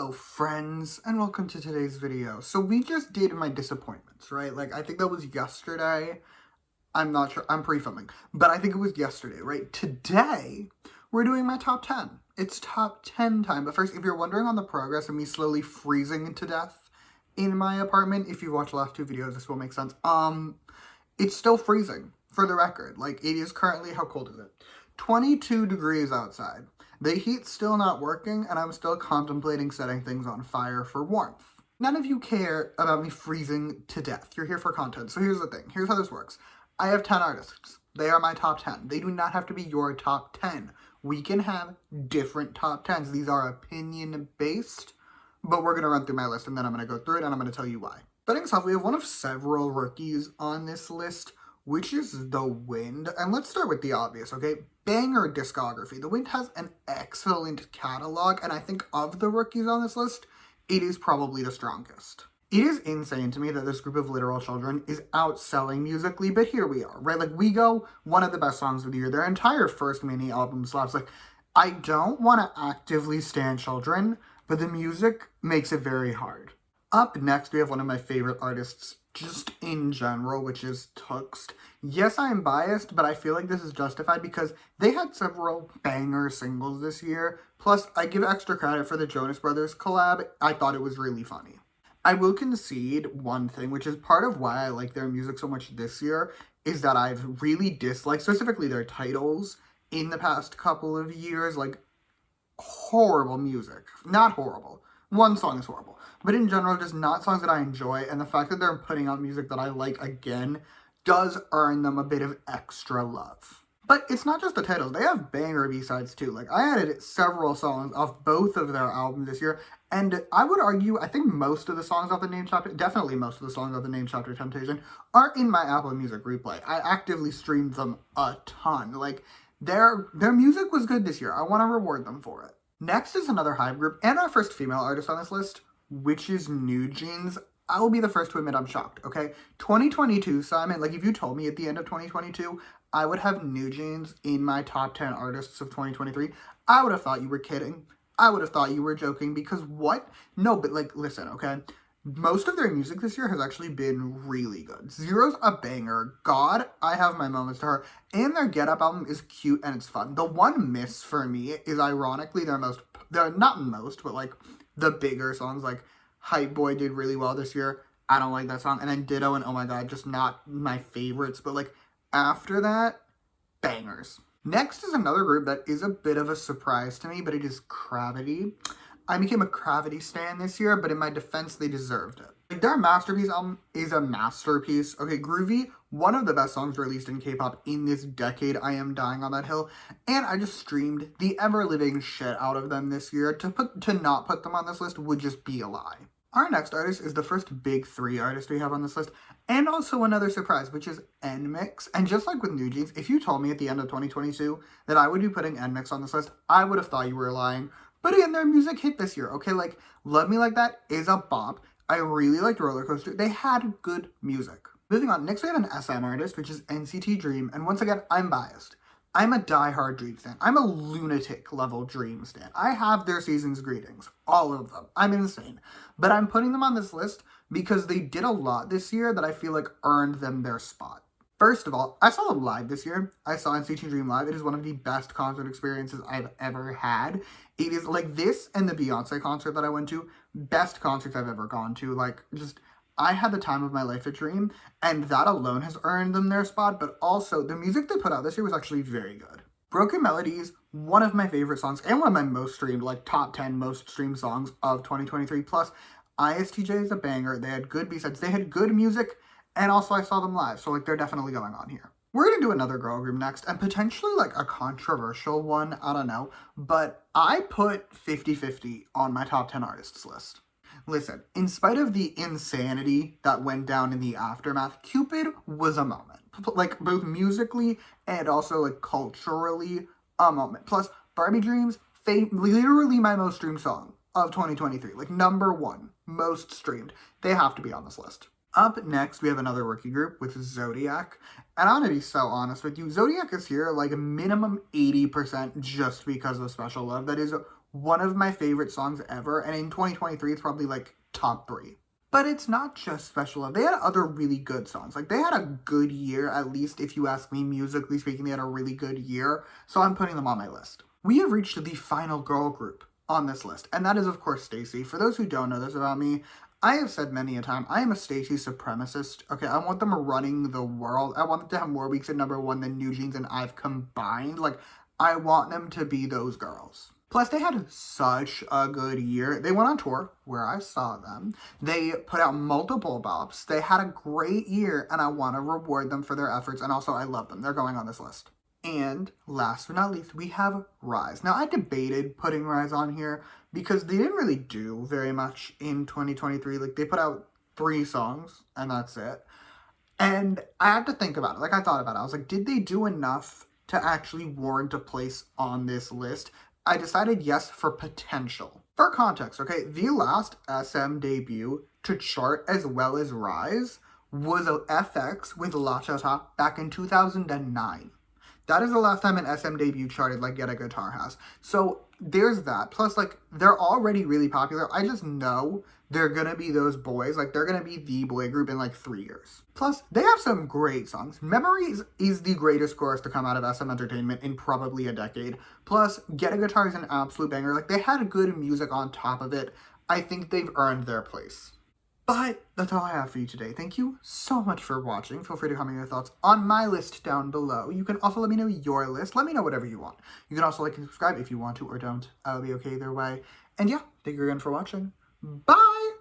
Hello friends, and welcome to today's video. So we just did my disappointments, right? Like, I think that was yesterday. I'm not sure, I'm pre-filming, but I think it was yesterday, right? Today, we're doing my top 10. It's top 10 time, but first, if you're wondering on the progress of me slowly freezing to death in my apartment, if you watched the last two videos, this will make sense. It's still freezing, for the record. Like, it is currently, how cold is it? 22 degrees outside. The heat's still not working, and I'm still contemplating setting things on fire for warmth. None of you care about me freezing to death. You're here for content. So here's the thing. Here's how this works. I have 10 artists. They are my top 10. They do not have to be your top 10. We can have different top 10s. These are opinion-based, but we're going to run through my list, and then I'm going to go through it, and I'm going to tell you why. Starting us off, we have one of several rookies on this list, which is The Wind. And let's start with the obvious, okay? Banger discography. The Wind has an excellent catalog, and I think of the rookies on this list, it is probably the strongest. It is insane to me that this group of literal children is outselling musically, but here we are, right? Like, We Go, one of the best songs of the year. Their entire first mini album slaps. Like, I don't want to actively stan children, but the music makes it very hard. Up next, we have one of my favorite artists just in general, which is Twixt. Yes, I am biased, but I feel like this is justified because they had several banger singles this year. Plus, I give extra credit for the Jonas Brothers collab. I thought it was really funny. I will concede one thing, which is part of why I like their music so much this year, is that I've really disliked, specifically their titles, in the past couple of years. Like, horrible music. Not horrible. One song is horrible. But in general, just not songs that I enjoy, and the fact that they're putting out music that I like again does earn them a bit of extra love. But it's not just the titles, they have banger B-sides too. Like, I added several songs off both of their albums this year, and I would argue, I think most of the songs off the Name Chapter, definitely most of the songs off the Name Chapter Temptation, are in my Apple Music replay. I actively streamed them a ton. Like, their music was good this year. I want to reward them for it. Next is another HYBE group, and our first female artist on this list, which is NewJeans. I will be the first to admit I'm shocked, okay? 2022, Simon, like, if you told me at the end of 2022 I would have NewJeans in my top 10 artists of 2023, I would have thought you were kidding. I would have thought you were joking, because what? No, but, like, listen, okay? Most of their music this year has actually been really good. Zero's a banger. God, I have my moments to her. And their Get Up album is cute and it's fun. The one miss for me is, ironically, they're not most, but, like, the bigger songs. Like, Hype Boy did really well this year. I don't like that song. And then Ditto and Oh My God, just not my favorites. But, like, after that, bangers. Next is another group that is a bit of a surprise to me, but it is Gravity. I became a Gravity stan this year, but in my defense, they deserved it. Like, their Masterpiece album is a masterpiece. Okay, Groovy, one of the best songs released in K-pop in this decade. I am dying on that hill. And I just streamed the ever-living shit out of them this year. To not put them on this list would just be a lie. Our next artist is the first big three artist we have on this list, and also another surprise, which is NMIXX. And just like with NewJeans, if you told me at the end of 2022 that I would be putting NMIXX on this list, I would have thought you were lying. But again, their music hit this year, okay? Like, Love Me Like That is a bop. I really liked Roller Coaster. They had good music. Moving on, next we have an SM artist, which is NCT Dream. And once again, I'm biased. I'm a diehard Dream stan. I'm a lunatic level Dream stan. I have their season's greetings. All of them. I'm insane. But I'm putting them on this list because they did a lot this year that I feel like earned them their spot. First of all, I saw them live this year. I saw NCT Dream live. It is one of the best concert experiences I've ever had. It is like this and the Beyonce concert that I went to. Best concerts I've ever gone to. Like, just, I had the time of my life at Dream, and that alone has earned them their spot, but also the music they put out this year was actually very good. Broken Melodies, one of my favorite songs, and one of my most streamed, like, top 10 most streamed songs of 2023. Plus, ISTJ is a banger. They had good B-sides. They had good music. And also, I saw them live, so, like, they're definitely going on here. We're going to do another girl group next, and potentially, like, a controversial one, I don't know, but I put 50/50 on my top 10 artists list. Listen, in spite of the insanity that went down in the aftermath, Cupid was a moment. Like, both musically and also, like, culturally, a moment. Plus, Barbie Dreams, literally my most streamed song of 2023. Like, #1, most streamed. They have to be on this list. Up next, we have another rookie group with Zodiac. And I'm gonna be so honest with you, Zodiac is here like a minimum 80% just because of Special Love. That is one of my favorite songs ever, and in 2023 it's probably like top 3. But it's not just Special Love. They had other really good songs. Like, they had a good year, at least if you ask me, musically speaking, they had a really good year. So I'm putting them on my list. We have reached the final girl group on this list, and that is, of course, STAYC. For those who don't know this about me, I have said many a time, I am a STAYC supremacist. Okay, I want them running the world. I want them to have more weeks at #1 than NewJeans and IVE combined. Like, I want them to be those girls. Plus, they had such a good year. They went on tour, where I saw them. They put out multiple bops. They had a great year, and I want to reward them for their efforts. And also, I love them. They're going on this list. And last but not least, we have Rise. Now, I debated putting Rise on here because they didn't really do very much in 2023. Like, they put out 3 songs, and that's it. And I had to think about it. Like, I thought about it. I was like, did they do enough to actually warrant a place on this list? I decided yes for potential. For context, okay, the last SM debut to chart as well as Rise was FX with La Cha Cha back in 2009. That is the last time an SM debut charted like Get a Guitar has. So there's that. Plus, like, they're already really popular. I just know they're gonna be those boys. Like, they're gonna be the boy group in like 3 years. Plus, they have some great songs. Memories is the greatest chorus to come out of SM Entertainment in probably a decade. Plus, Get a Guitar is an absolute banger. Like, they had good music on top of it. I think they've earned their place. But that's all I have for you today. Thank you so much for watching. Feel free to comment your thoughts on my list down below. You can also let me know your list. Let me know whatever you want. You can also like and subscribe if you want to or don't. I'll be okay either way. And yeah, thank you again for watching. Bye!